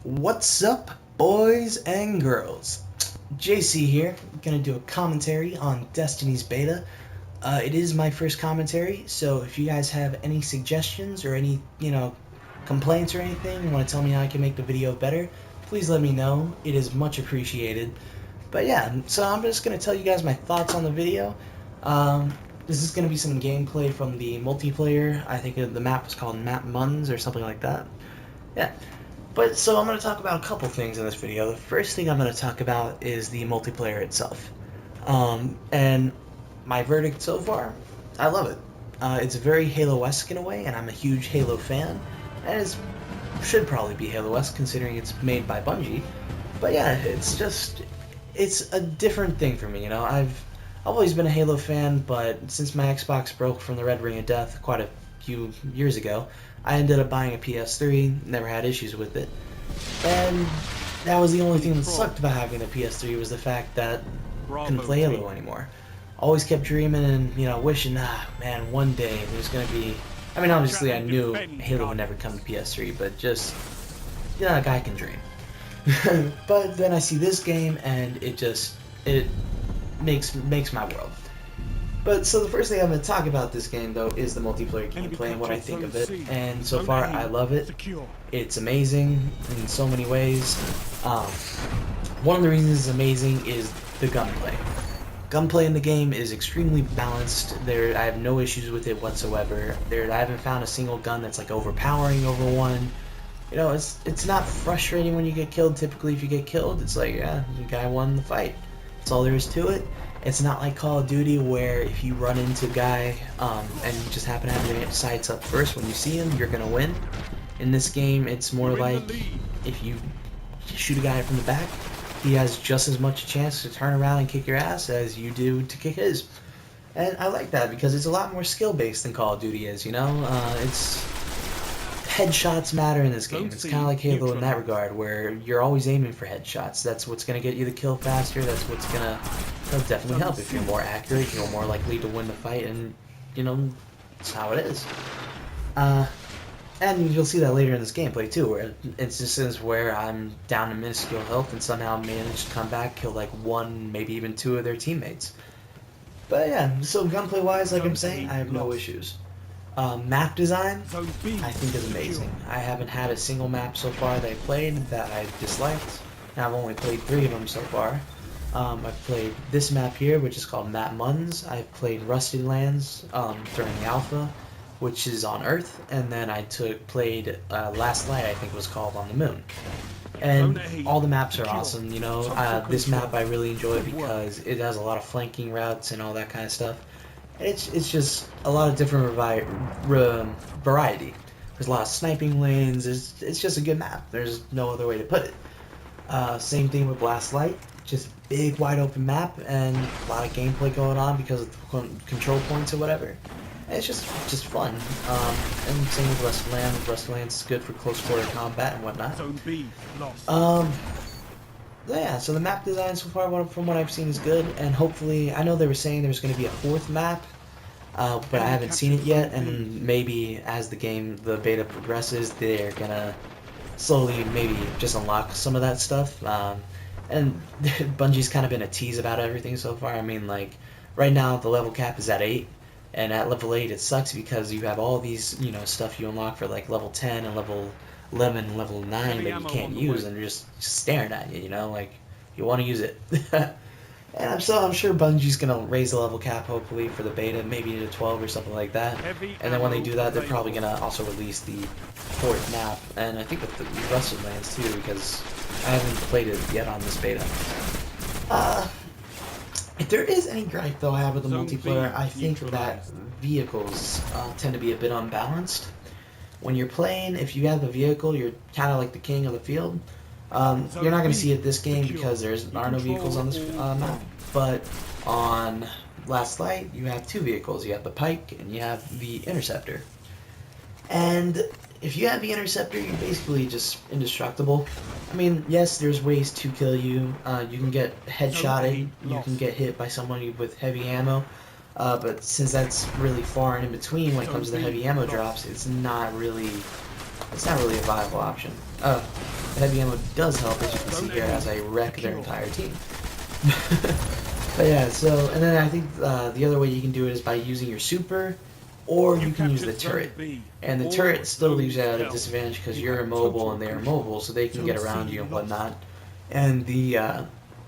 What's up, boys and girls? JC here, gonna do a commentary on Destiny's beta. It is my first commentary, so if you guys have any suggestions or any, complaints or anything, you want to tell me how I can make the video better, please let me know. It is much appreciated. But yeah, so I'm just gonna tell you guys my thoughts on the video. This is gonna be some gameplay from the multiplayer. I think the map was called Map Muns or something like that. Yeah. But so I'm going to talk about a couple things in this video. The first thing I'm going to talk about is the multiplayer itself. And my verdict so far, I love it. It's very Halo-esque in a way, and I'm a huge Halo fan. And it should probably be Halo-esque considering it's made by Bungie. But yeah, it's a different thing for me, you know. I've always been a Halo fan, but since my Xbox broke from the Red Ring of Death quite a few years ago, I ended up buying a PS3, never had issues with it, and that was the only thing that sucked about having a PS3 was the fact that I couldn't play Halo anymore. Always kept dreaming and, wishing, man, one day there's going to be, I mean, obviously I knew Halo would never come to PS3, but just, a guy can dream. But then I see this game and it makes my world. But so the first thing I'm going to talk about this game though is the multiplayer gameplay and what I think of it. And so far I love it. It's amazing in so many ways. One of the reasons it's amazing is the gunplay. Gunplay in the game is extremely balanced. I have no issues with it whatsoever. I haven't found a single gun that's like overpowering over one. It's not frustrating when you get killed. Typically if you get killed, it's like, yeah, the guy won the fight. That's all there is to it. It's not like Call of Duty where if you run into a guy and you just happen to have your sights up first, when you see him, you're going to win. In this game, it's more like if you shoot a guy from the back, he has just as much a chance to turn around and kick your ass as you do to kick his. And I like that because it's a lot more skill-based than Call of Duty is, Headshots matter in this game. It's kind of like Halo in that regard, where you're always aiming for headshots. That's what's going to get you the kill faster. That's what's going to definitely help. If you're more accurate, you're more likely to win the fight, and, it's how it is. And you'll see that later in this gameplay, too, where it's just where I'm down to minuscule health and somehow manage to come back, kill like one, maybe even two of their teammates. But yeah, so gunplay-wise, like I'm saying, I have no issues. Map design, I think is amazing. I haven't had a single map so far that I played that I disliked. And I've only played 3 of them so far. I've played this map here, which is called Map Muns. I've played Rusted Lands during the alpha, which is on Earth. And then I played Last Light, I think it was called, on the Moon. And all the maps are awesome, This map I really enjoy because it has a lot of flanking routes and all that kind of stuff. It's just a lot of different variety. There's a lot of sniping lanes. It's just a good map. There's no other way to put it. Same thing with Last Light. Just big, wide open map and a lot of gameplay going on because of the control points or whatever. And it's just fun. And same with Rusted Lands. Rusted Lands is good for close quarter combat and whatnot. Yeah, so the map design so far, from what I've seen, is good, and hopefully, I know they were saying there's going to be a 4th map, but I haven't seen it yet, and maybe as the beta progresses, they're going to slowly maybe just unlock some of that stuff, and Bungie's kind of been a tease about everything so far. I mean, like, right now, the level cap is at 8, and at level 8, it sucks because you have all these, stuff you unlock for, like, level 10 and level 11, level 9 that you can't use, and they're just staring at you, like, you want to use it. And I'm sure Bungie's going to raise the level cap, hopefully, for the beta, maybe to 12 or something like that. And then when they do that, they're probably going to also release the 4th map, and I think with the Rusted Lands, too, because I haven't played it yet on this beta. If there is any gripe, though, I have with the multiplayer, I think that vehicles tend to be a bit unbalanced. When you're playing, if you have the vehicle, you're kind of like the king of the field. You're not going to see it this game because there are no vehicles on this map. But on Last Light, you have 2 vehicles. You have the Pike and you have the Interceptor. And if you have the Interceptor, you're basically just indestructible. I mean, yes, there's ways to kill you. You can get headshotted. You can get hit by someone with heavy ammo. But since that's really far and in between when it comes to the heavy ammo drops, it's not really it's not really a viable option. Oh, the heavy ammo does help, as you can see here, as I wreck their entire team. But yeah, so, and then I think the other way you can do it is by using your super, or you can use the turret. And the turret still leaves you at a disadvantage because you're immobile and they're immobile, so they can get around you and whatnot. And the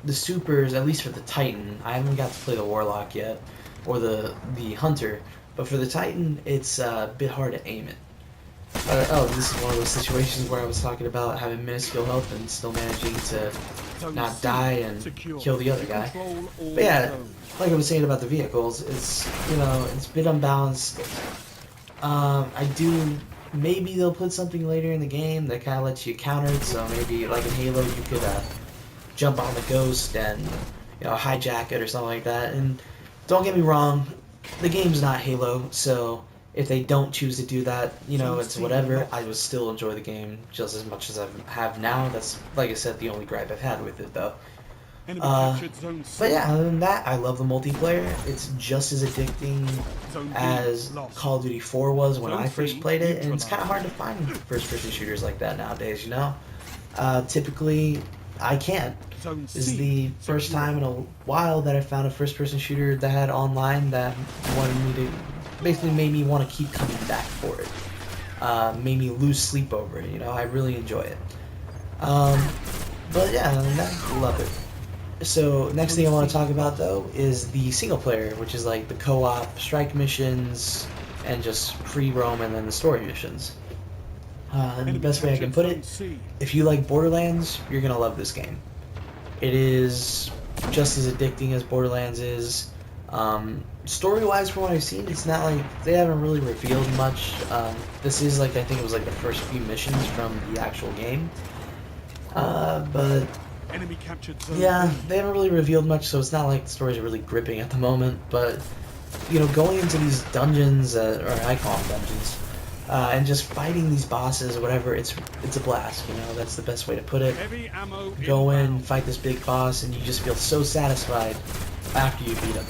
supers, at least for the Titan, I haven't got to play the Warlock yet, or the Hunter, but for the Titan, it's a bit hard to aim it. Oh, this is one of those situations where I was talking about having minuscule health and still managing to not die and kill the other guy. But yeah, like I was saying about the vehicles, it's, you know, it's a bit unbalanced. Maybe they'll put something later in the game that kind of lets you counter it, so maybe like in Halo you could jump on the Ghost and, you know, hijack it or something like that. And don't get me wrong, the game's not Halo, so if they don't choose to do that, you know, it's whatever. I would still enjoy the game just as much as I have now. That's, like I said, the only gripe I've had with it, though. But yeah, other than that, I love the multiplayer. It's just as addicting as Call of Duty 4 was when I first played it, and it's kind of hard to find first-person shooters like that nowadays, you know? Typically, I can't. This is the first time in a while that I found a first-person shooter that had online that wanted me to, basically made me want to keep coming back for it. Made me lose sleep over it, you know? I really enjoy it. But yeah, I love it. So next thing I want to talk about though is the single player, which is like the co-op strike missions and just free roam and then the story missions. And the best way I can put it, if you like Borderlands, you're gonna love this game. It is just as addicting as Borderlands is. Story-wise, from what I've seen, it's not like they haven't really revealed much. This is like, I think it was like the first few missions from the actual game. But yeah, they haven't really revealed much, so it's not like the stories are really gripping at the moment. But you know, going into these dungeons, or I call them dungeons, and just fighting these bosses or whatever, it's a blast. You know, that's the best way to put it. Go in, fight this big boss, and you just feel so satisfied after you beat him.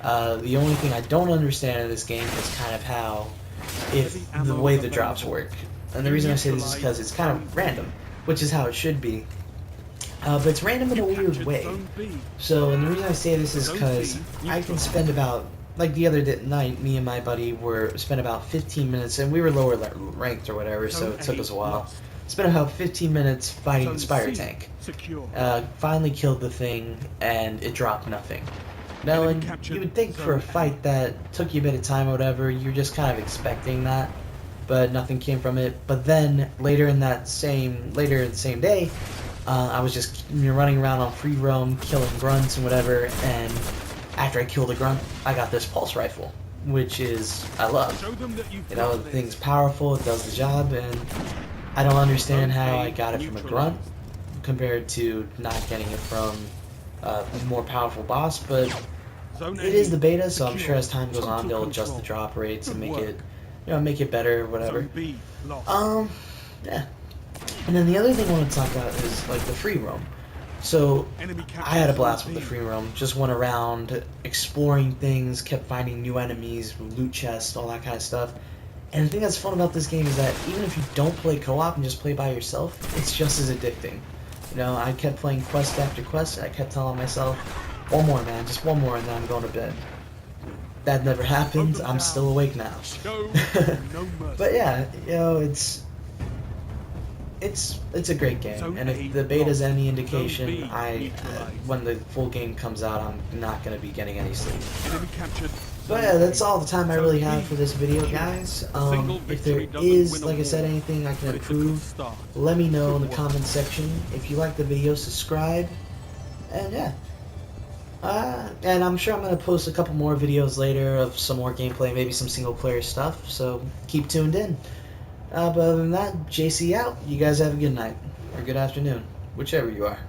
The only thing I don't understand in this game is kind of how, the way the drops work. And the reason I say this is because it's kind of random, which is how it should be. But it's random in a weird way. So, and the reason I say this is because I can spend about, like the other night, me and my buddy spent about 15 minutes, and we were lower ranked or whatever, so it took us a while. Spent about 15 minutes fighting the Spire tank. Finally killed the thing, and it dropped nothing. Now, and you would think for a fight that took you a bit of time or whatever, you're just kind of expecting that, but nothing came from it. But then later in the same day, I was just running around on free roam, killing grunts and whatever, and after I killed a grunt, I got this pulse rifle, which I love. You know, the thing's powerful, it does the job, and I don't understand how I got it from a grunt compared to not getting it from a more powerful boss, but it is the beta, so I'm sure as time goes on, they'll adjust the drop rates and make it, you know, make it better or whatever. Yeah. And then the other thing I want to talk about is like the free roam. So I had a blast with the free roam. Just went around exploring things, kept finding new enemies, loot chests, all that kind of stuff. And the thing that's fun about this game is that even if you don't play co-op and just play by yourself, it's just as addicting. You know, I kept playing quest after quest, and I kept telling myself, one more, man, just one more, and then I'm going to bed. That never happened. I'm still awake now. But yeah, you know, it's a great game, and if the beta's any indication, when the full game comes out, I'm not going to be getting any sleep. But yeah, that's all the time I really have for this video, guys. If there is, like I said, anything I can improve, let me know in the comments section. If you like the video, subscribe, and yeah. And I'm sure I'm going to post a couple more videos later of some more gameplay, maybe some single player stuff, so keep tuned in. But other than that, JC out. You guys have a good night, or good afternoon, whichever you are.